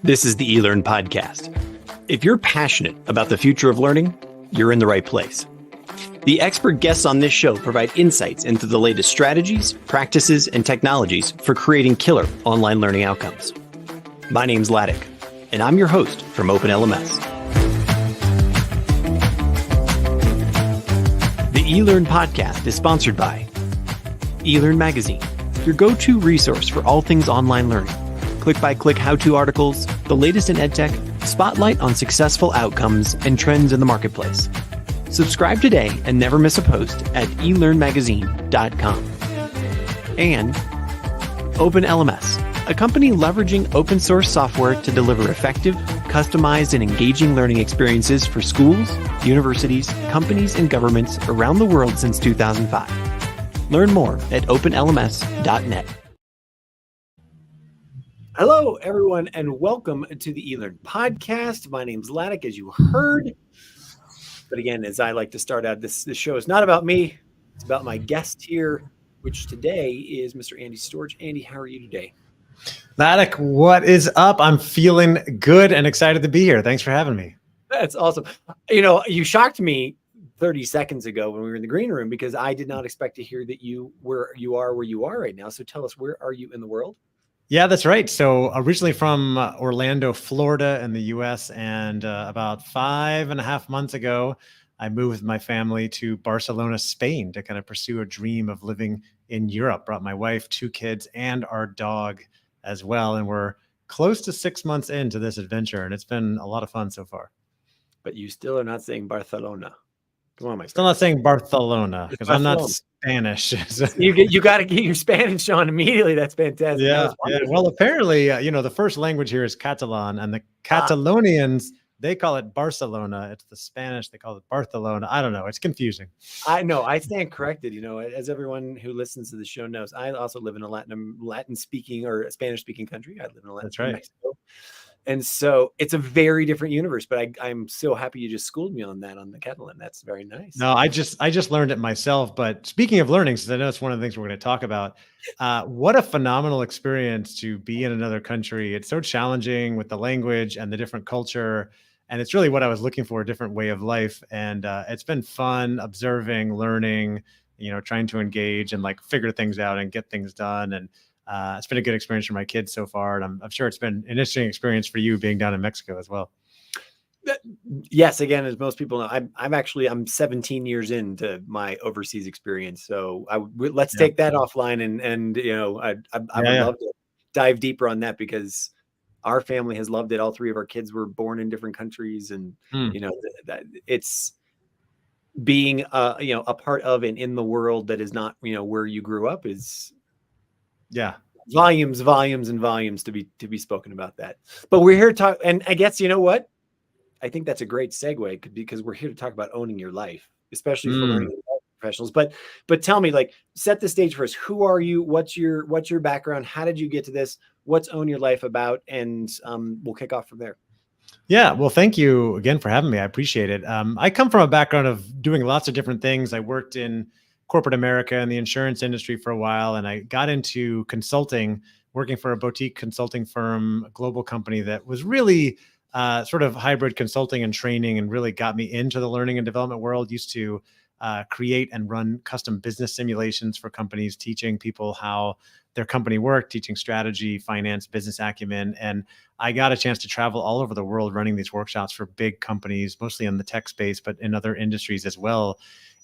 This is the eLearn podcast. If you're passionate about the future of learning, you're in the right place. The expert guests on this show provide insights into the latest strategies, practices, and technologies for creating killer online learning outcomes. My name's Laddick, and I'm your host from Open LMS. The eLearn podcast is sponsored by eLearn Magazine, your go-to resource for all things online learning. Click-by-click how-to articles, the latest in EdTech, spotlight on successful outcomes and trends in the marketplace. Subscribe today and never miss a post at elearnmagazine.com. And Open LMS, a company leveraging open source software to deliver effective, customized, and engaging learning experiences for schools, universities, companies, and governments around the world since 2005. Learn more at openlms.net. Hello, everyone, and welcome to the eLearn podcast. My name's Laddick, as you heard. But again, as I like to start out, this show is not about me. It's about my guest here, which today is Mr. Andy Storch. Andy, how are you today? Laddick, what is up? I'm feeling good and excited to be here. Thanks for having me. That's awesome. You know, you shocked me 30 seconds ago when we were in the green room because I did not expect to hear that you are where you are right now. So tell us, where are you in the world? Yeah, that's right. So originally from Orlando, Florida in the US, and about 5.5 months ago, I moved with my family to Barcelona, Spain to kind of pursue a dream of living in Europe. Brought my wife, 2 kids, and our dog as well. And we're close to 6 months into this adventure, and it's been a lot of fun so far. But you still are not saying Barcelona. Come on, my friend. Still not saying Barcelona because I'm not Spanish. You got to get your Spanish on immediately. That's fantastic. Yeah. Well, apparently, the first language here is Catalan, and the Catalonians, they call it Barcelona. It's the Spanish, they call it Barcelona. I don't know. It's confusing. I know. I stand corrected. As everyone who listens to the show knows, I also live in a Latin speaking or a Spanish speaking country. I live in Latin. That's right. Mexico. And so it's a very different universe, but I'm so happy you just schooled me on that, on the Catalan. That's very nice. No, I just learned it myself. But speaking of learning, since I know it's one of the things we're going to talk about, what a phenomenal experience to be in another country. It's so challenging with the language and the different culture. And it's really what I was looking for, a different way of life. And it's been fun observing, learning, trying to engage and figure things out and get things done. And it's been a good experience for my kids so far. And I'm sure it's been an interesting experience for you being down in Mexico as well. Yes. Again, as most people know, I'm 17 years into my overseas experience. So let's take that offline and I would love to dive deeper on that because our family has loved it. All 3 of our kids were born in different countries, and that it's being a part of and in the world that is not where you grew up is volumes and volumes to be spoken about that. But we're here to talk, and I guess what, I think that's a great segue because we're here to talk about owning your life, especially for learning professionals. But tell me, set the stage for us. Who are you? What's your background? How did you get to this? What's Own Your Life about? And we'll kick off from there. Yeah, well, thank you again for having me. I appreciate it. I come from a background of doing lots of different things. I worked in corporate America and the insurance industry for a while, and I got into consulting, working for a boutique consulting firm, a global company that was really sort of hybrid consulting and training, and really got me into the learning and development world. Used to create and run custom business simulations for companies, teaching people how their company worked, teaching strategy, finance, business acumen. And I got a chance to travel all over the world running these workshops for big companies, mostly in the tech space, but in other industries as well.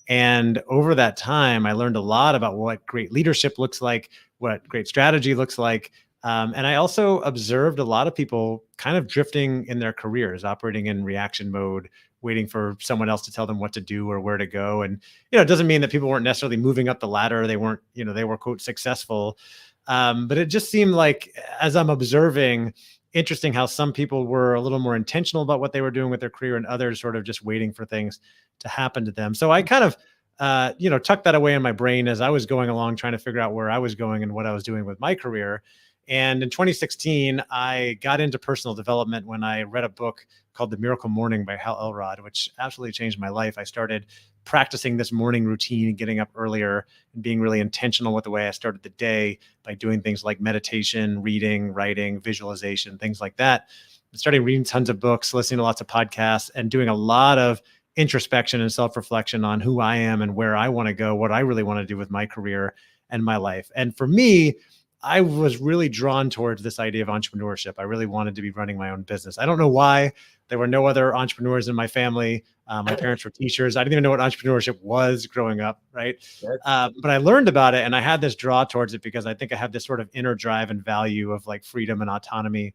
And over that time, I learned a lot about what great leadership looks like, what great strategy looks like. And I also observed a lot of people kind of drifting in their careers, operating in reaction mode, waiting for someone else to tell them what to do or where to go. And, it doesn't mean that people weren't necessarily moving up the ladder. They weren't, they were, quote, successful. But it just seemed like, as I'm observing, interesting how some people were a little more intentional about what they were doing with their career and others sort of just waiting for things to happen to them. So I kind of, tucked that away in my brain as I was going along, trying to figure out where I was going and what I was doing with my career. And in 2016, I got into personal development when I read a book called The Miracle Morning by Hal Elrod, which absolutely changed my life. I started practicing this morning routine and getting up earlier and being really intentional with the way I started the day by doing things like meditation, reading, writing, visualization, things like that. I started reading tons of books, listening to lots of podcasts, and doing a lot of introspection and self-reflection on who I am and where I want to go, what I really want to do with my career and my life. And for me, I was really drawn towards this idea of entrepreneurship. I really wanted to be running my own business. I don't know why. There were no other entrepreneurs in my family. My parents were teachers. I didn't even know what entrepreneurship was growing up, right? But I learned about it, and I had this draw towards it because I think I have this sort of inner drive and value of like freedom and autonomy.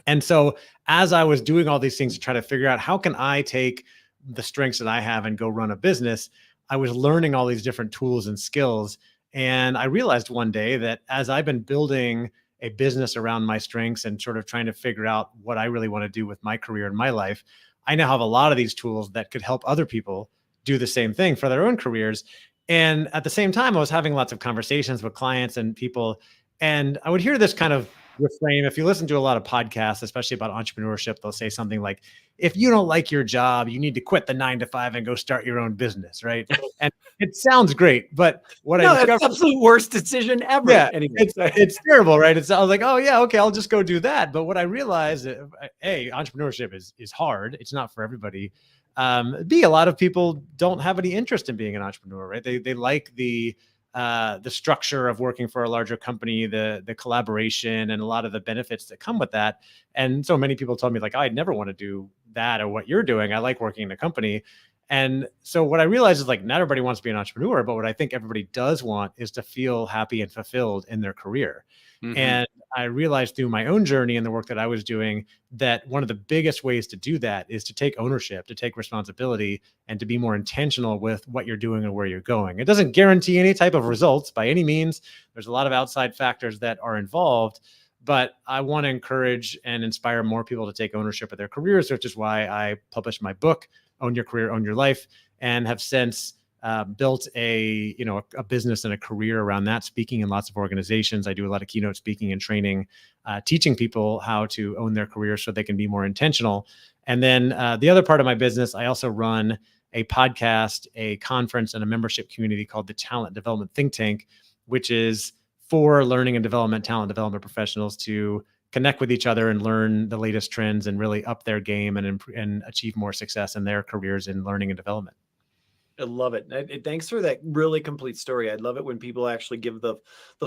And so as I was doing all these things to try to figure out how can I take the strengths that I have and go run a business, I was learning all these different tools and skills. And I realized one day that as I've been building a business around my strengths and sort of trying to figure out what I really want to do with my career and my life, I now have a lot of these tools that could help other people do the same thing for their own careers. And at the same time, I was having lots of conversations with clients and people, and I would hear this kind of refrain. If you listen to a lot of podcasts, especially about entrepreneurship, they'll say something like, if you don't like your job, you need to quit the 9 to 5 and go start your own business, right? And it sounds great, but what I discovered, it's the absolute worst decision ever. Yeah, anyway. It's terrible, right? I was like, oh yeah, okay, I'll just go do that. But what I realized, A, entrepreneurship is hard. It's not for everybody. B, a lot of people don't have any interest in being an entrepreneur, right? They like the structure of working for a larger company, the collaboration, and a lot of the benefits that come with that. And so many people told me like, I'd never want to do that or what you're doing. I like working in a company. And so what I realized is like, not everybody wants to be an entrepreneur, but what I think everybody does want is to feel happy and fulfilled in their career. Mm-hmm. And I realized through my own journey and the work that I was doing that one of the biggest ways to do that is to take ownership, to take responsibility, and to be more intentional with what you're doing and where you're going. It doesn't guarantee any type of results by any means. There's a lot of outside factors that are involved, but I want to encourage and inspire more people to take ownership of their careers, which is why I published my book, Own Your Career, Own Your Life, and have since built a business and a career around that, speaking in lots of organizations. I do a lot of keynote speaking and training, teaching people how to own their career so they can be more intentional. And then the other part of my business, I also run a podcast, a conference, and a membership community called the Talent Development Think Tank, which is for learning and development, talent development professionals to connect with each other and learn the latest trends and really up their game and achieve more success in their careers in learning and development. I love it. Thanks for that really complete story. I love it when people actually give the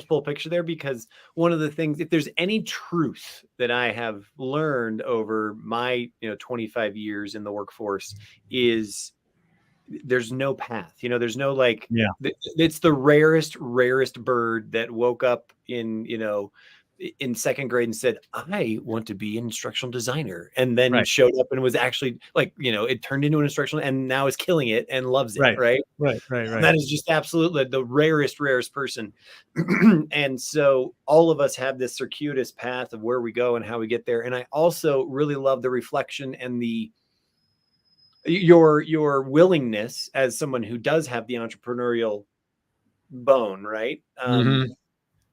full picture there, because one of the things, if there's any truth that I have learned over my 25 years in the workforce, is there's no path. There's no like, it's the rarest bird that woke up in second grade and said, I want to be an instructional designer, and then showed up and was actually like, it turned into an instructional and now is killing it and loves it. Right. And that is just absolutely the rarest person. And so all of us have this circuitous path of where we go and how we get there. And I also really love the reflection and your willingness as someone who does have the entrepreneurial bone, right?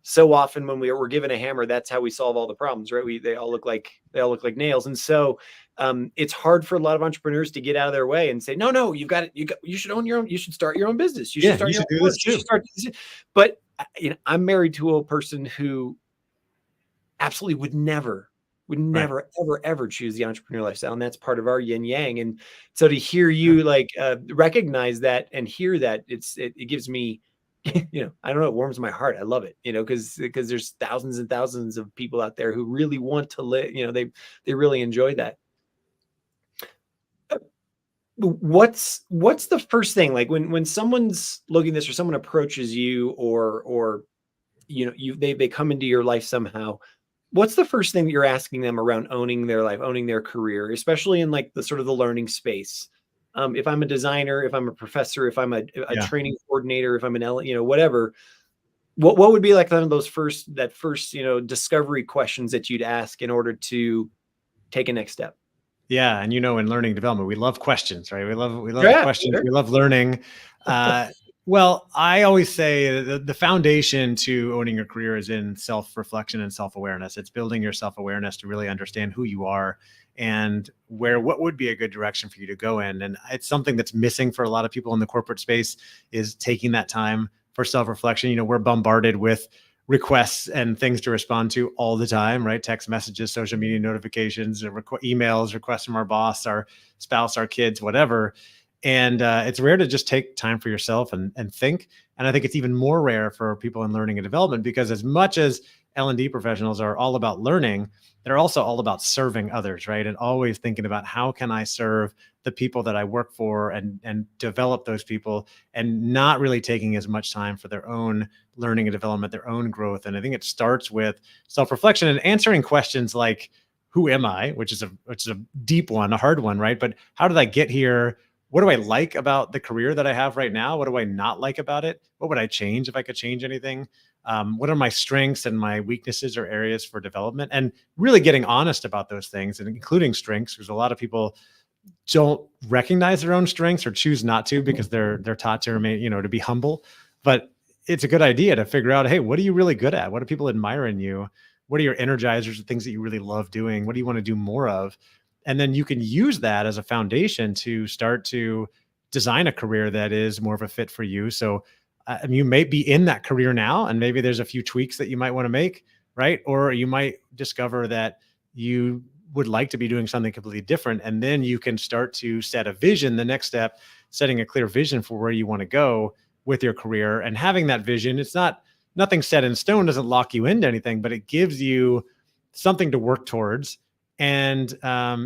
So often when we're given a hammer, that's how we solve all the problems, right? They all look like nails. And so it's hard for a lot of entrepreneurs to get out of their way and say, no, you should own your own, you should start your own business. You should do this too. But I'm married to a person who absolutely would never, ever choose the entrepreneur lifestyle. And that's part of our yin yang. And so to hear you like recognize that and hear that, it gives me, I don't know, it warms my heart. I love it, because there's thousands and thousands of people out there who really want to live, they really enjoy that. What's the first thing, like when someone's looking at this or someone approaches you or they come into your life somehow, what's the first thing that you're asking them around owning their life, owning their career, especially in like the sort of the learning space? If I'm a designer, if I'm a professor, if I'm a training coordinator, if I'm an whatever, what would be like those first discovery questions that you'd ask in order to take a next step? Yeah. And in learning development, we love questions, right? We love questions. Sure. We love learning. Well, I always say the foundation to owning your career is in self-reflection and self-awareness. It's building your self-awareness to really understand who you are and what would be a good direction for you to go in. And it's something that's missing for a lot of people in the corporate space, is taking that time for self-reflection. We're bombarded with requests and things to respond to all the time, right? Text messages, social media notifications, emails, requests from our boss, our spouse, our kids, whatever. And it's rare to just take time for yourself and think. And I think it's even more rare for people in learning and development, because as much as L&D professionals are all about learning, they're also all about serving others, right? And always thinking about, how can I serve the people that I work for and develop those people, and not really taking as much time for their own learning and development, their own growth. And I think it starts with self-reflection and answering questions like, who am I? Which is a deep one, a hard one, right? But how did I get here? What do I like about the career that I have right now? What do I not like about it? What would I change if I could change anything? What are my strengths and my weaknesses or areas for development? And really getting honest about those things, and including strengths, because a lot of people don't recognize their own strengths or choose not to, because they're taught to remain, to be humble. But it's a good idea to figure out, hey, what are you really good at? What do people admire in you? What are your energizers, the things that you really love doing? What do you want to do more of? And then you can use that as a foundation to start to design a career that is more of a fit for you. So you may be in that career now, and maybe there's a few tweaks that you might want to make, right? Or you might discover that you would like to be doing something completely different. And then you can start to set a vision. The next step, setting a clear vision for where you want to go with your career, and having that vision. It's nothing set in stone, doesn't lock you into anything, but it gives you something to work towards. And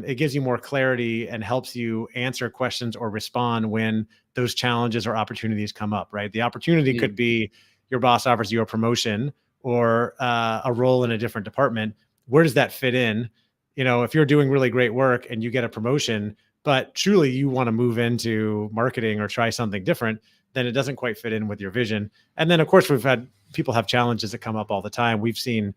it gives you more clarity and helps you answer questions or respond when those challenges or opportunities come up, right? The opportunity could be your boss offers you a promotion or a role in a different department. Where does that fit in? If you're doing really great work and you get a promotion, but truly you want to move into marketing or try something different, then it doesn't quite fit in with your vision. And then, of course, we've had people have challenges that come up all the time. We've seen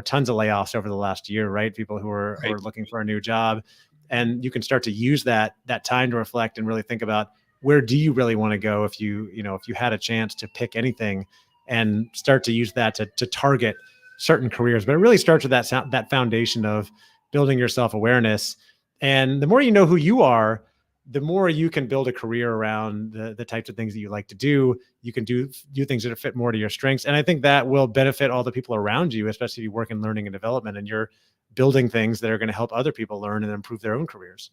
tons of layoffs over the last year, right? People who are looking for a new job. And you can start to use that time to reflect and really think about, where do you really want to go if you had a chance to pick anything, and start to use that to target certain careers. But it really starts with that foundation of building your self-awareness. And the more you know who you are, the more you can build a career around the types of things that you like to do. You can do things that fit more to your strengths. And I think that will benefit all the people around you, especially if you work in learning and development and you're building things that are going to help other people learn and improve their own careers.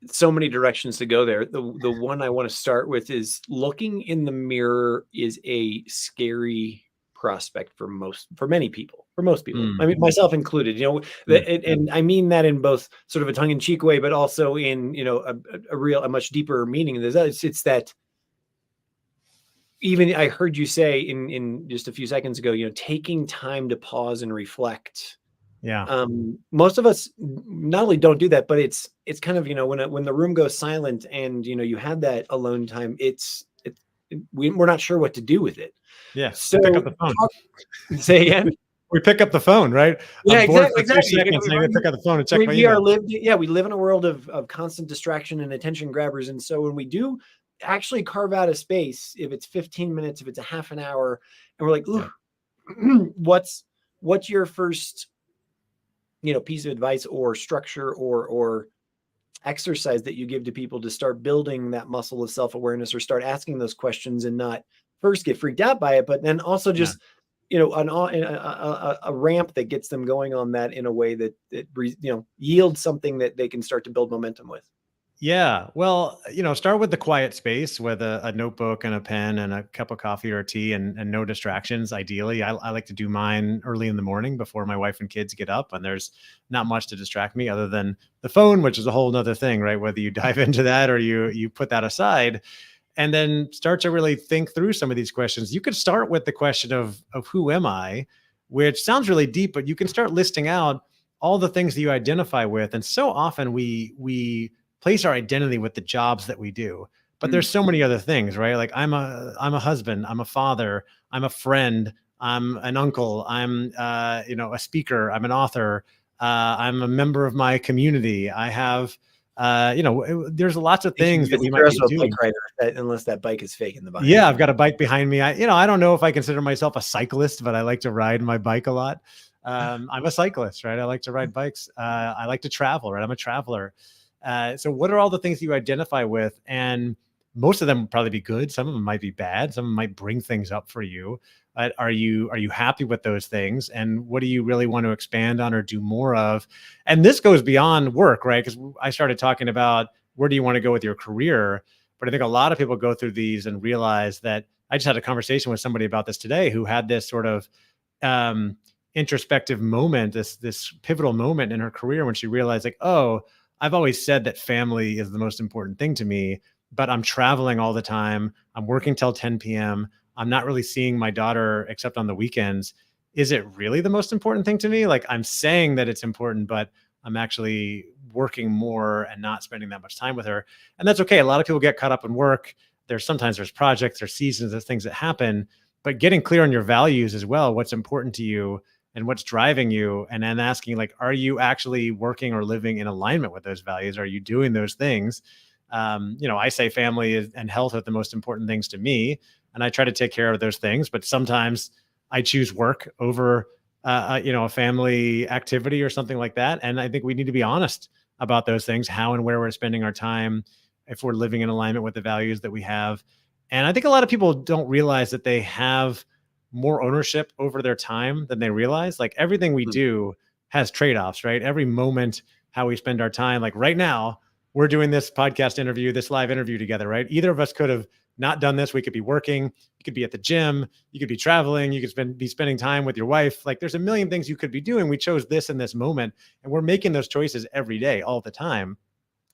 So many directions to go there. The one I want to start with is, looking in the mirror is a scary prospect for many people, I mean, myself included, and I mean that in both sort of a tongue-in-cheek way, but also in, a much deeper meaning. It's that, even I heard you say in just a few seconds ago, taking time to pause and reflect. Yeah. Most of us not only don't do that, but it's kind of, when the room goes silent and, you have that alone time, we're not sure what to do with it. Yeah. So pick up the phone. Say again. We pick up the phone, right? Yeah, I'm bored exactly. for 2 seconds. I pick up the phone and check my email. We live in a world of constant distraction and attention grabbers. And so when we do actually carve out a space, if it's 15 minutes, if it's a half an hour, and we're like, ooh, what's your first, piece of advice or structure or exercise that you give to people to start building that muscle of self-awareness, or start asking those questions and not first get freaked out by it, but then also just, a ramp that gets them going on that in a way that yields something that they can start to build momentum with? Yeah. Well, start with the quiet space with a notebook and a pen and a cup of coffee or tea, and no distractions. Ideally, I like to do mine early in the morning before my wife and kids get up, and there's not much to distract me other than the phone, which is a whole nother thing, right? Whether you dive into that or you put that aside, and then start to really think through some of these questions. You could start with the question of who am I, which sounds really deep, but you can start listing out all the things that you identify with. And so often we place our identity with the jobs that we do, but there's so many other things, right? Like I'm a husband, I'm a father, I'm a friend, I'm an uncle, I'm a speaker, I'm an author, I'm a member of my community, I have There's lots of Think things that we might you're be also a bike doing. rider, unless that bike is fake in the behind Yeah, you. I've got a bike behind me. I don't know if I consider myself a cyclist, but I like to ride my bike a lot. I'm a cyclist, right? I like to ride bikes. I like to travel, right? I'm a traveler. So what are all the things you identify with? And most of them will probably be good. Some of them might be bad. Some of them might bring things up for you. But are you happy with those things? And what do you really want to expand on or do more of? And this goes beyond work, right? Because I started talking about where do you want to go with your career? But I think a lot of people go through these and realize that I just had a conversation with somebody about this today who had this sort of um, introspective moment, this pivotal moment in her career when she realized like, oh, I've always said that family is the most important thing to me, but I'm traveling all the time. I'm working till 10 p.m. I'm not really seeing my daughter except on the weekends. Is it really the most important thing to me? Like I'm saying that it's important, but I'm actually working more and not spending that much time with her. And that's okay. A lot of people get caught up in work. There's projects, there's seasons, there's things that happen, but getting clear on your values as well, what's important to you and what's driving you. And then asking like, are you actually working or living in alignment with those values? Are you doing those things? I say and health are the most important things to me. And I try to take care of those things, but sometimes I choose work over a family activity or something like that. And I think we need to be honest about those things, how and where we're spending our time, if we're living in alignment with the values that we have. And I think a lot of people don't realize that they have more ownership over their time than they realize. Like everything we do has trade-offs, right? Every moment, how we spend our time. Like right now, we're doing this podcast interview, this live interview together, right? Either of us could have not done this. We could be working, you could be at the gym, you could be traveling, you could be spending time with your wife. Like there's a million things you could be doing. We chose this in this moment, and we're making those choices every day, all the time.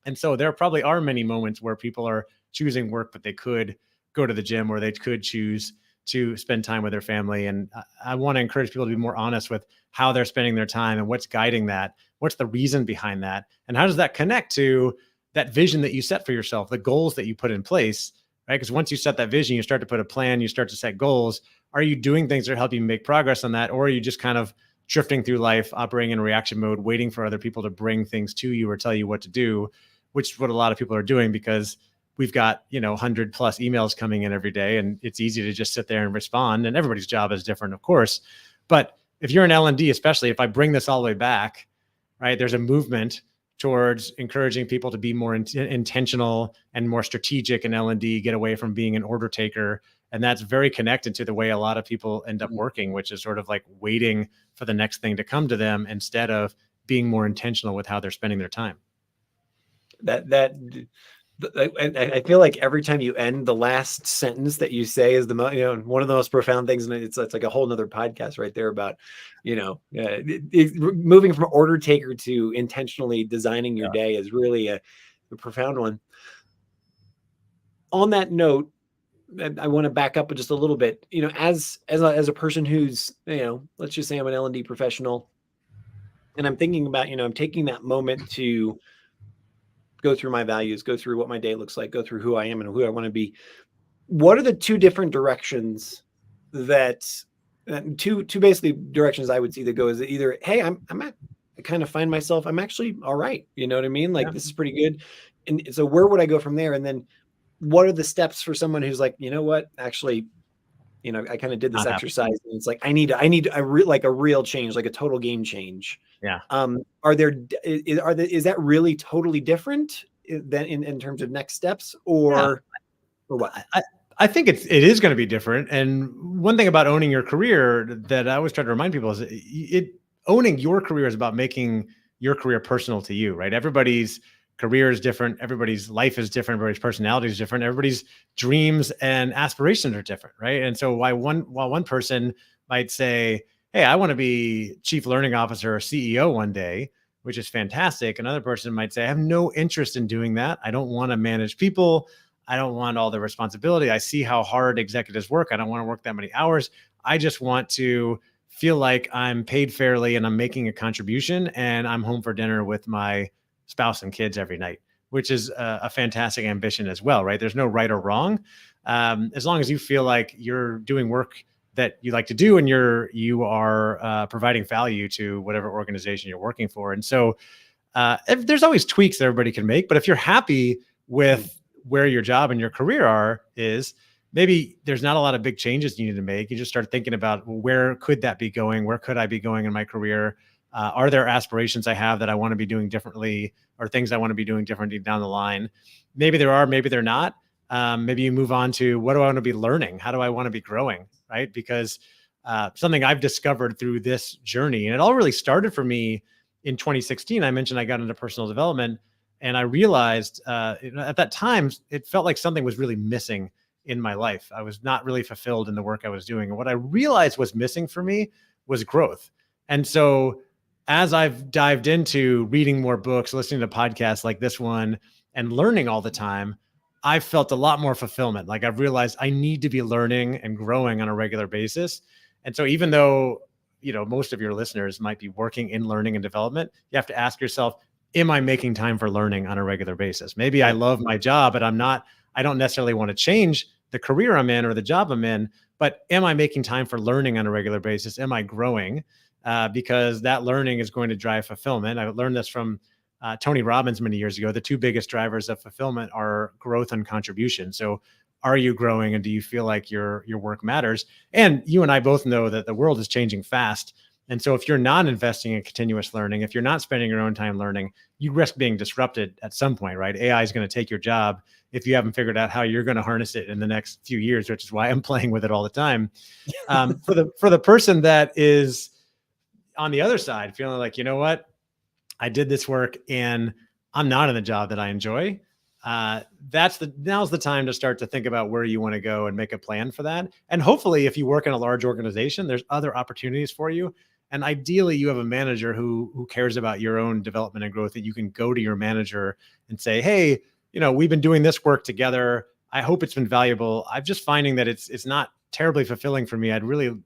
And so there probably are many moments where people are choosing work, but they could go to the gym or they could choose to spend time with their family. And I want to encourage people to be more honest with how they're spending their time and what's guiding that. What's the reason behind that? And how does that connect to that vision that you set for yourself, the goals that you put in place, right? Because once you set that vision, you start to put a plan, you start to set goals. Are you doing things that help you make progress on that? Or are you just kind of drifting through life, operating in reaction mode, waiting for other people to bring things to you or tell you what to do, which is what a lot of people are doing because we've got, 100 plus emails coming in every day, and it's easy to just sit there and respond. And everybody's job is different, of course. But if you're in L&D, especially if I bring this all the way back, right, there's a movement towards encouraging people to be more intentional and more strategic in L&D, get away from being an order taker. And that's very connected to the way a lot of people end up working, which is sort of like waiting for the next thing to come to them instead of being more intentional with how they're spending their time. I feel like every time you end, the last sentence that you say is one of the most profound things, and it's like a whole nother podcast right there about, moving from order taker to intentionally designing your day is really a profound one. On that note, I want to back up just a little bit. As a person who's, let's just say I'm an L&D professional, and I'm thinking about, I'm taking that moment to go through my values, go through what my day looks like, go through who I am and who I want to be. What are the two different directions that two basically directions I would see that go is either, hey, I kind of find myself, I'm actually all right. You know what I mean? Like this is pretty good. And so where would I go from there? And then what are the steps for someone who's like, you know what, actually, I kind of did this exercise and it's like, I need a real change, like a total game change. Yeah. Is that really totally different than in terms of next steps or what? I think it is going to be different. And one thing about owning your career that I always try to remind people is owning your career is about making your career personal to you, right? Everybody's career is different. Everybody's life is different. Everybody's personality is different. Everybody's dreams and aspirations are different, right? And so while one person might say, hey, I want to be chief learning officer or CEO one day, which is fantastic. Another person might say, I have no interest in doing that. I don't want to manage people. I don't want all the responsibility. I see how hard executives work. I don't want to work that many hours. I just want to feel like I'm paid fairly and I'm making a contribution and I'm home for dinner with my spouse and kids every night, which is a fantastic ambition as well, right? There's no right or wrong. As long as you feel like you're doing work that you like to do and you are providing value to whatever organization you're working for. And so There's always tweaks that everybody can make, but if you're happy with where your job and your career is, maybe there's not a lot of big changes you need to make. You just start thinking about, well, where could that be going? Where could I be going in my career? Are there aspirations I have that I want to be doing differently, or things I want to be doing differently down the line? Maybe there are, maybe they're not. Maybe you move on to, what do I want to be learning? How do I want to be growing? Right? Because something I've discovered through this journey, and it all really started for me in 2016. I mentioned I got into personal development, and I realized at that time, it felt like something was really missing in my life. I was not really fulfilled in the work I was doing. And what I realized was missing for me was growth. And so as I've dived into reading more books, listening to podcasts like this one, and learning all the time, I've felt a lot more fulfillment. Like, I've realized I need to be learning and growing on a regular basis. And so even though, most of your listeners might be working in learning and development, you have to ask yourself, am I making time for learning on a regular basis? Maybe I love my job, but I don't necessarily want to change the career I'm in or the job I'm in, but am I making time for learning on a regular basis? Am I growing? Because that learning is going to drive fulfillment. I learned this from Tony Robbins many years ago. The two biggest drivers of fulfillment are growth and contribution. So are you growing, and do you feel like your work matters? And you and I both know that the world is changing fast. And so if you're not investing in continuous learning, if you're not spending your own time learning, you risk being disrupted at some point, right? AI is going to take your job if you haven't figured out how you're going to harness it in the next few years, which is why I'm playing with it all the time. For the person that is on the other side, feeling like, you know what, I did this work and I'm not in the job that I enjoy. Now's the time to start to think about where you want to go and make a plan for that. And hopefully, if you work in a large organization, there's other opportunities for you. And ideally, you have a manager who cares about your own development and growth, that you can go to your manager and say, hey, we've been doing this work together. I hope it's been valuable. I'm just finding that it's not terribly fulfilling for me. I'd really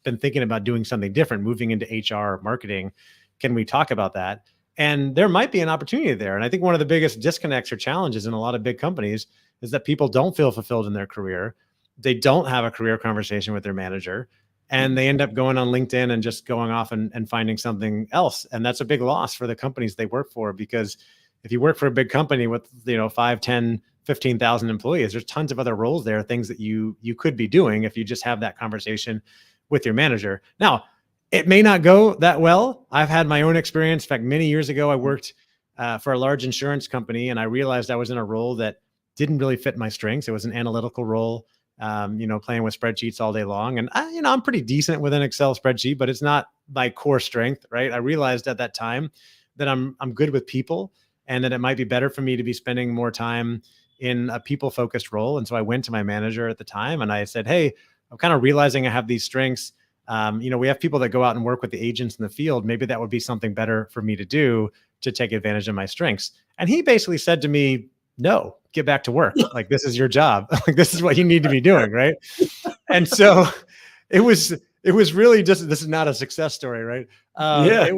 been thinking about doing something different, moving into HR, marketing. Can we talk about that? And there might be an opportunity there. And I think one of the biggest disconnects or challenges in a lot of big companies is that people don't feel fulfilled in their career. They don't have a career conversation with their manager, and they end up going on LinkedIn and just going off and finding something else. And that's a big loss for the companies they work for, because if you work for a big company with 5, 10, 15,000 employees, there's tons of other roles there, things that you could be doing if you just have that conversation with your manager. Now, it may not go that well. I've had my own experience. In fact, many years ago, I worked for a large insurance company, and I realized I was in a role that didn't really fit my strengths. It was an analytical role, playing with spreadsheets all day long. And I'm pretty decent with an Excel spreadsheet, but it's not my core strength, right? I realized at that time that I'm good with people, and that it might be better for me to be spending more time in a people-focused role. And so I went to my manager at the time and I said, hey, I'm kind of realizing I have these strengths. We have people that go out and work with the agents in the field. Maybe that would be something better for me to do to take advantage of my strengths. And he basically said to me, no, get back to work. Like, this is your job. Like, this is what you need to be doing. Right. And so it was really just, this is not a success story. Right. It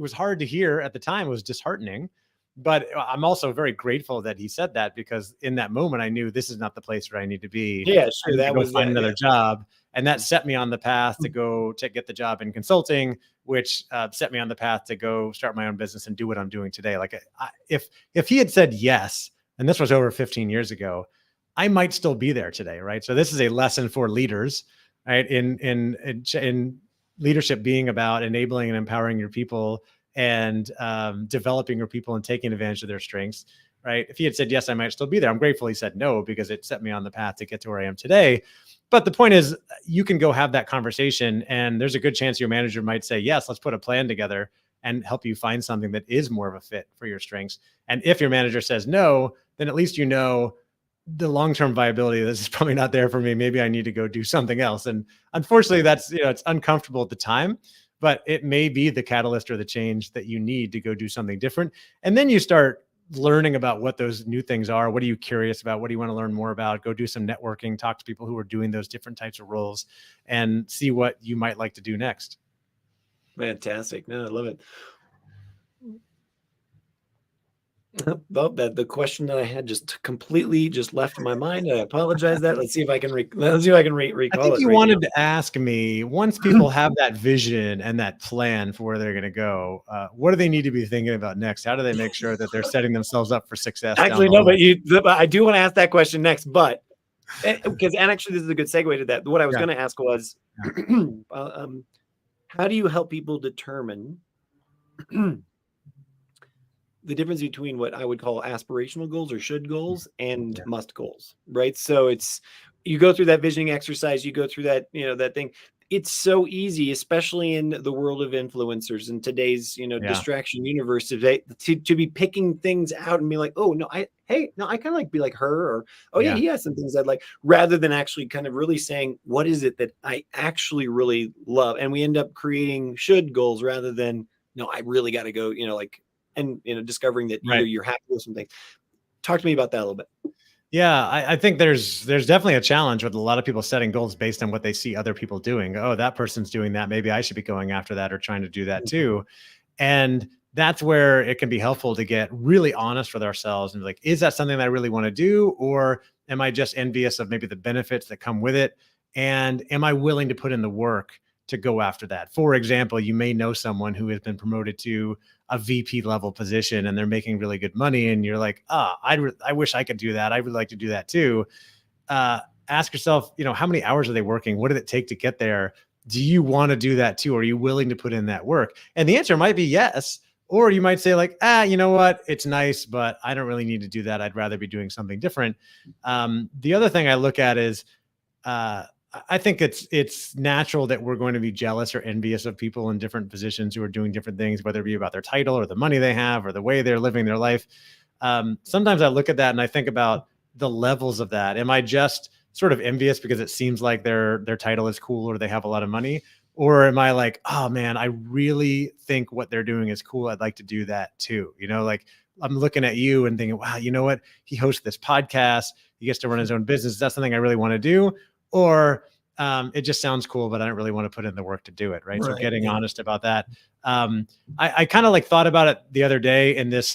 was hard to hear at the time. It was disheartening, but I'm also very grateful that he said that, because in that moment I knew this is not the place where I need to be. Yeah, sure. That was find another job. And that set me on the path to go to get the job in consulting, which set me on the path to go start my own business and do what I'm doing today. Like, if he had said yes, and this was over 15 years ago, I might still be there today, right? So this is a lesson for leaders, right? In leadership being about enabling and empowering your people, and developing your people and taking advantage of their strengths, right? If he had said yes, I might still be there. I'm grateful he said no, because it set me on the path to get to where I am today. But the point is, you can go have that conversation, and there's a good chance your manager might say, yes, let's put a plan together and help you find something that is more of a fit for your strengths. And if your manager says no, then at least the long-term viability, this is probably not there for me. Maybe I need to go do something else. And unfortunately, that's, it's uncomfortable at the time, but it may be the catalyst or the change that you need to go do something different. And then you start learning about what those new things are. What are you curious about? What do you want to learn more about? Go do some networking, talk to people who are doing those different types of roles, and see what you might like to do next. Fantastic. No, I love it. Well, that the question that I had just completely just left my mind. I apologize that. Let's see if I can let's see if I can I recall think it you right now. wanted to ask me, once people have that vision and that plan for where they're going to go, what do they need to be thinking about next? How do they make sure that they're setting themselves up for success down Actually, the no, line? but I do want to ask that question next, but because and actually this is a good segue to that. What I was Yeah. going to ask was, Yeah. how do you help people determine the difference between what I would call aspirational goals or should goals and Yeah. must goals, right? So it's you go through that visioning exercise, you go through that, that thing. It's so easy, especially in the world of influencers in today's, Yeah. distraction universe today, to be picking things out and be like, oh no, I kind of like be like her, or oh yeah, Yeah. he has some things I'd like, rather than actually kind of really saying, what is it that I actually really love? And we end up creating should goals rather than no, I really got to go, and discovering that either Right. you're happy with something. Talk to me about that a little bit. Yeah, I think there's definitely a challenge with a lot of people setting goals based on what they see other people doing. Oh, that person's doing that. Maybe I should be going after that or trying to do that Mhm. too. And that's where it can be helpful to get really honest with ourselves and be like, is that something that I really want to do? Or am I just envious of maybe the benefits that come with it? And am I willing to put in the work to go after that? For example, you may know someone who has been promoted to a VP level position and they're making really good money. And you're like, I wish I could do that. I would like to do that too. Ask yourself, how many hours are they working? What did it take to get there? Do you want to do that too? Are you willing to put in that work? And the answer might be yes. Or you might say like, you know what? It's nice, but I don't really need to do that. I'd rather be doing something different. The other thing I look at is, uh, I think it's natural that we're going to be jealous or envious of people in different positions who are doing different things, whether it be about their title or the money they have or the way they're living their life. Sometimes I look at that and I think about the levels of that. Am I just sort of envious because it seems like their title is cool or they have a lot of money? Or am I like, oh man, I really think what they're doing is cool. I'd like to do that too. Like I'm looking at you and thinking, wow, you know what? He hosts this podcast. He gets to run his own business. That's something I really want to do. Or it just sounds cool, but I don't really want to put in the work to do it. Right. So Right. getting Yeah. honest about that. I kind of like thought about it the other day in this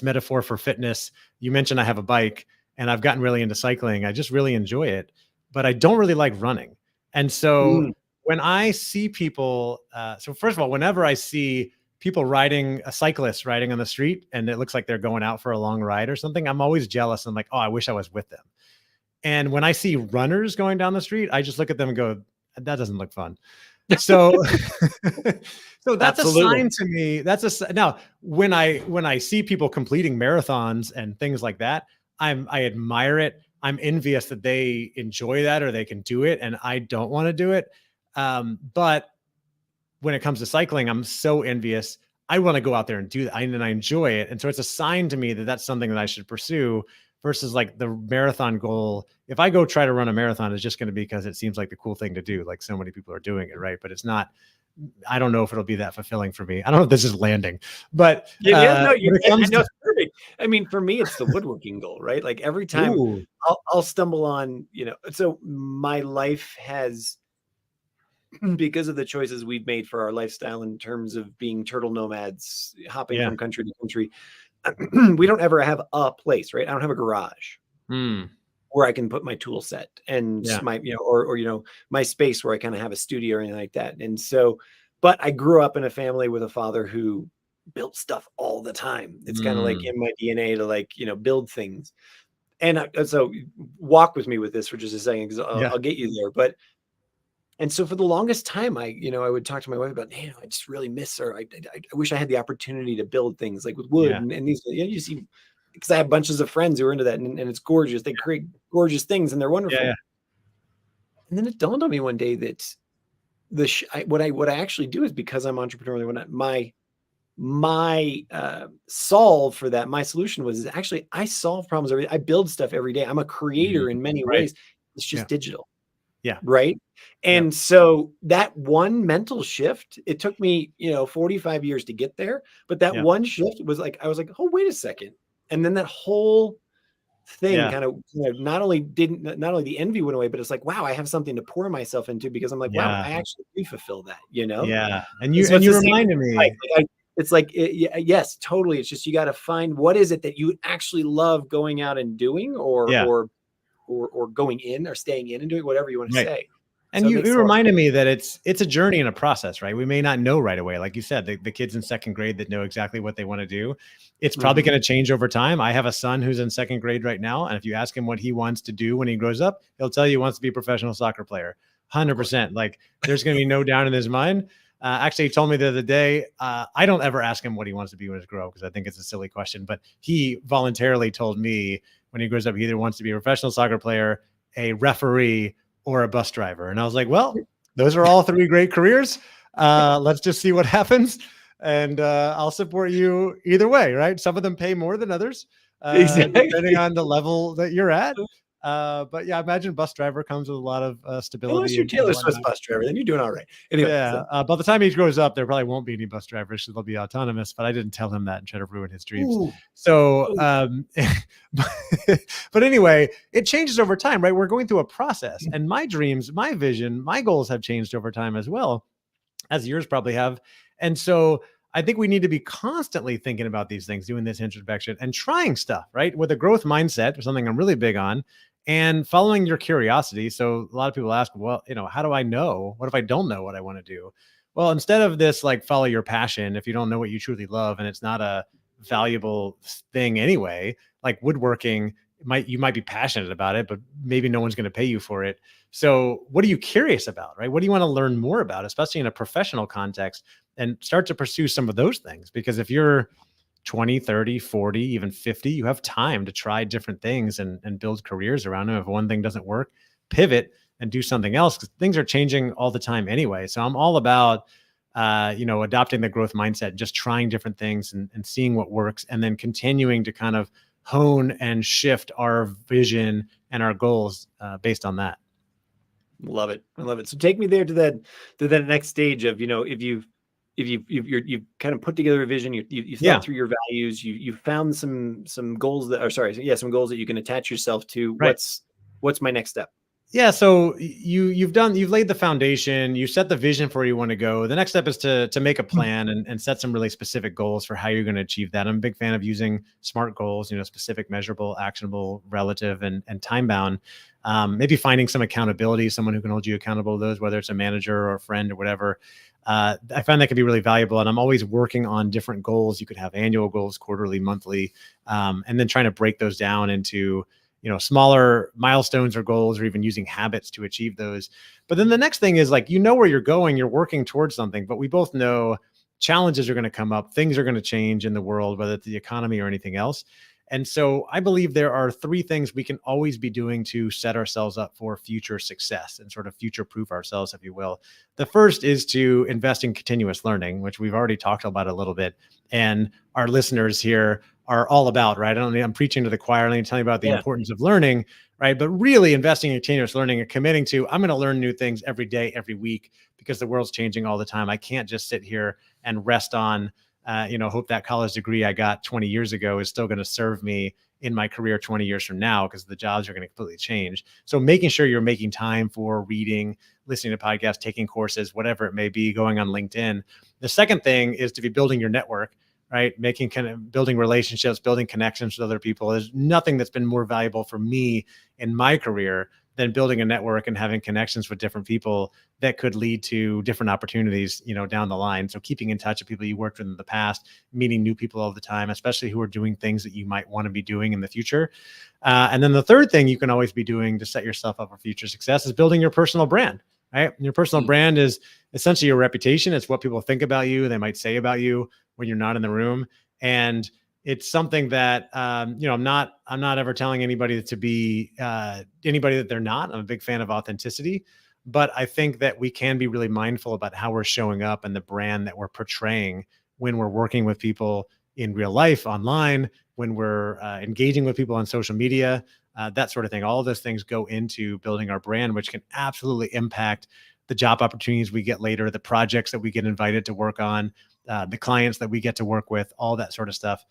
metaphor for fitness. You mentioned I have a bike and I've gotten really into cycling. I just really enjoy it, but I don't really like running. And so Mm. when I see people, so first of all, whenever I see people a cyclist riding on the street and it looks like they're going out for a long ride or something, I'm always jealous. I'm like, oh, I wish I was with them. And when I see runners going down the street, I just look at them and go, that doesn't look fun. So, so that's a Absolutely. sign to me. Now when I see people completing marathons and things like that, I admire it. I'm envious that they enjoy that or they can do it, and I don't want to do it. But when it comes to cycling, I'm so envious. I want to go out there and do that, and I enjoy it. And so it's a sign to me that that's something that I should pursue versus like the marathon goal. If I go try to run a marathon, it's just going to be because it seems like the cool thing to do. Like so many people are doing it, right? But it's not. I don't know if it'll be that fulfilling for me. I don't know if this is landing, but Yeah, no, when it I comes know to it's perfect. I mean, for me, it's the woodworking goal, right? Like every time ooh, I'll stumble on, so my life has, because of the choices we've made for our lifestyle in terms of being turtle nomads, hopping yeah, from country to country, we don't ever have a place, right? I don't have a garage mm, where I can put my tool set and yeah, my, or my space where I kind of have a studio or anything like that. And so, but I grew up in a family with a father who built stuff all the time. It's kind of like mm, in my DNA to like, build things. And so walk with me with this for just a second, because yeah, I'll get you there. But and so for the longest time, I would talk to my wife about, man, I just really miss her. I wish I had the opportunity to build things like with wood yeah, and these, you see, because I have bunches of friends who are into that, and it's gorgeous. They create gorgeous things and they're yeah, yeah, wonderful. And then it dawned on me one day that what I actually do is, because I'm entrepreneurial, my solve for that, my solution is actually I solve problems I build stuff every day. I'm a mm, creator in many right, ways. It's yeah, just digital. yeah, Right. yeah, And so that one mental shift, it took me, 45 years to get there. But that yeah, one shift was like, I was like, oh, wait a second. And then that whole thing yeah, kind of, not only the envy went away, but it's like, wow, I have something to pour myself into, because I'm like, wow, yeah. I actually do fulfill that, Yeah, and And you so and it's you the same reminded thing with bike. me. Like it's like, yes, totally. It's just, you got to find what is it that you actually love going out and doing, Yeah. or going in or staying in and doing whatever you want to Right. say. And So it makes you a lot of reminded me that it's a journey and a process, right? We may not know right away. Like you said, the kids in second grade that know exactly what they want to do, it's probably Mhm. going to change over time. I have a son who's in second grade right now. And if you ask him what he wants to do when he grows up, he'll tell you he wants to be a professional soccer player. Of course. 100%. Like there's going to be no doubt in his mind. Actually, he told me the other day, I don't ever ask him what he wants to be when he grows up because I think it's a silly question. But he voluntarily told me when he grows up, he either wants to be a professional soccer player, a referee, or a bus driver. And I was like, well, those are all three great careers. Let's just see what happens. And I'll support you either way, right? Some of them pay more than others, depending Exactly. on the level that you're at. But yeah, I imagine bus driver comes with a lot of Unless stability you're and Taylor Swift's whatnot. bus driver, then you're doing all right. Anyway, Yeah. so By the time he grows up, there probably won't be any bus drivers, so they'll be autonomous. But I didn't tell him that and try to ruin his dreams. ooh, So, ooh. but anyway, it changes over time, right? We're going through a process, and my dreams, my vision, my goals have changed over time as well, as yours probably have. And so I think we need to be constantly thinking about these things, doing this introspection and trying stuff, right? With a growth mindset, or something I'm really big on, and following your curiosity. So a lot of people ask, well, how do I know? What if I don't know what I want to do? Well, instead of this, like, follow your passion, if you don't know what you truly love and it's not a valuable thing anyway, like woodworking, you might be passionate about it, but maybe no one's going to pay you for it. So what are you curious about, right? What do you want to learn more about, especially in a professional context, and start to pursue some of those things? Because if you're 20, 30, 40, even 50, you have time to try different things and build careers around them. If one thing doesn't work, pivot and do something else, because things are changing all the time anyway. So I'm all about, adopting the growth mindset, just trying different things and seeing what works, and then continuing to kind of hone and shift our vision and our goals based on that. Love it. I love it. So take me there to that next stage of, you've kind of put together a vision, you Yeah, thought through your values, you found some goals that are, sorry, yeah, some goals that you can attach yourself to. right. What's my next step? Yeah, so you've laid the foundation, you set the vision for where you want to go. The next step is to make a plan and set some really specific goals for how you're going to achieve that. I'm a big fan of using SMART goals, specific, measurable, actionable, relative, and time bound. Maybe finding some accountability, someone who can hold you accountable to those, whether it's a manager or a friend or whatever. I find that can be really valuable. And I'm always working on different goals. You could have annual goals, quarterly, monthly, and then trying to break those down into smaller milestones or goals, or even using habits to achieve those. But then the next thing is, like, where you're going, you're working towards something, but we both know challenges are going to come up, things are going to change in the world, whether it's the economy or anything else. And so I believe there are three things we can always be doing to set ourselves up for future success and sort of future proof ourselves, if you will. The first is to invest in continuous learning, which we've already talked about a little bit. And our listeners here are all about, right? I'm preaching to the choir. Let me tell you about the Yeah. importance of learning, right? But really investing in continuous learning and committing to, I'm going to learn new things every day, every week, because the world's changing all the time. I can't just sit here and rest on, hope that college degree I got 20 years ago is still going to serve me in my career 20 years from now, because the jobs are going to completely change. So making sure you're making time for reading, listening to podcasts, taking courses, whatever it may be, going on LinkedIn. The second thing is to be building your network, right? Building relationships, building connections with other people. There's nothing that's been more valuable for me in my career than building a network and having connections with different people that could lead to different opportunities, down the line. So keeping in touch with people you worked with in the past, meeting new people all the time, especially who are doing things that you might want to be doing in the future. And then the third thing you can always be doing to set yourself up for future success is building your personal brand, right? Your personal brand is essentially your reputation. It's what people think about you, they might say about you when you're not in the room. And it's something that, I'm not ever telling anybody to be anybody that they're not. I'm a big fan of authenticity, but I think that we can be really mindful about how we're showing up and the brand that we're portraying when we're working with people in real life, online, when we're engaging with people on social media, that sort of thing. All of those things go into building our brand, which can absolutely impact the job opportunities we get later, the projects that we get invited to work on, the clients that we get to work with, all that sort of stuff.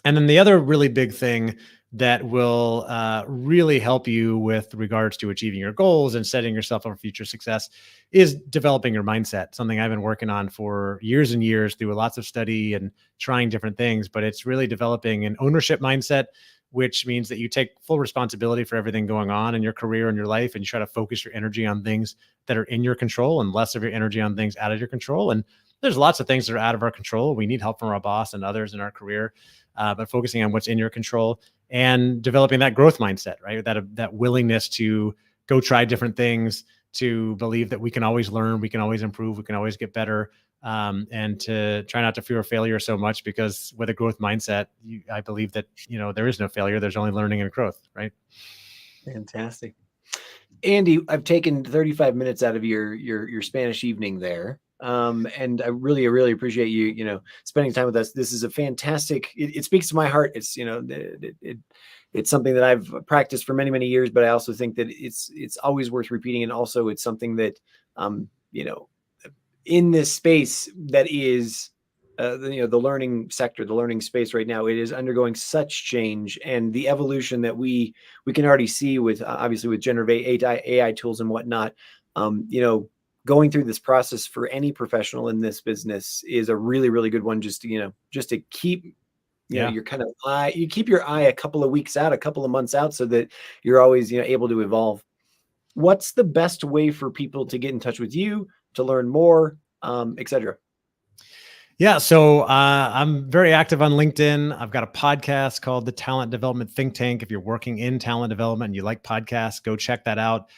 And then the other really big thing that will really help you with regards to achieving your goals and setting yourself up for future success is developing your mindset. Something I've been working on for years and years through lots of study and trying different things, but it's really developing an ownership mindset, which means that you take full responsibility for everything going on in your career and your life, and you try to focus your energy on things that are in your control and less of your energy on things out of your control. And there's lots of things that are out of our control. We need help from our boss and others in our career, but focusing on what's in your control and developing that growth mindset, right? That willingness to go try different things, to believe that we can always learn, we can always improve, we can always get better, and to try not to fear failure so much, because with a growth mindset, I believe that, there is no failure. There's only learning and growth, right? Fantastic. Andy, I've taken 35 minutes out of your Spanish evening there. And I really appreciate you, spending time with us. This is a fantastic, it speaks to my heart. It's, it's something that I've practiced for many, many years, but I also think that it's always worth repeating. And also it's something that, in this space that is, the learning sector, the learning space right now, it is undergoing such change, and the evolution that we can already see with, obviously, with generative AI tools and whatnot. Going through this process for any professional in this business is a really good one. Just to keep, your kind of eye, you keep your eye a couple of weeks out, a couple of months out, so that you're always, able to evolve. What's the best way for people to get in touch with you, to learn more, etc.? Yeah. So I'm very active on LinkedIn. I've got a podcast called The Talent Development Think Tank. If you're working in talent development and you like podcasts, go check that out.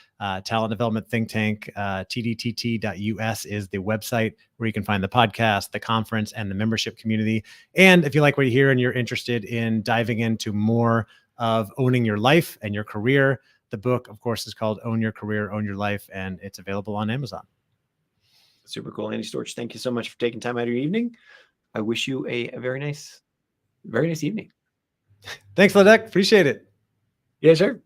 Talent Development Think Tank, tdtt.us is the website where you can find the podcast, the conference, and the membership community. And if you like what you hear and you're interested in diving into more of owning your life and your career, the book, of course, is called Own Your Career, Own Your Life, and it's available on Amazon. Super cool. Andy Storch, thank you so much for taking time out of your evening. I wish you a very nice evening. Thanks, Ladek. Appreciate it. Yeah, sure.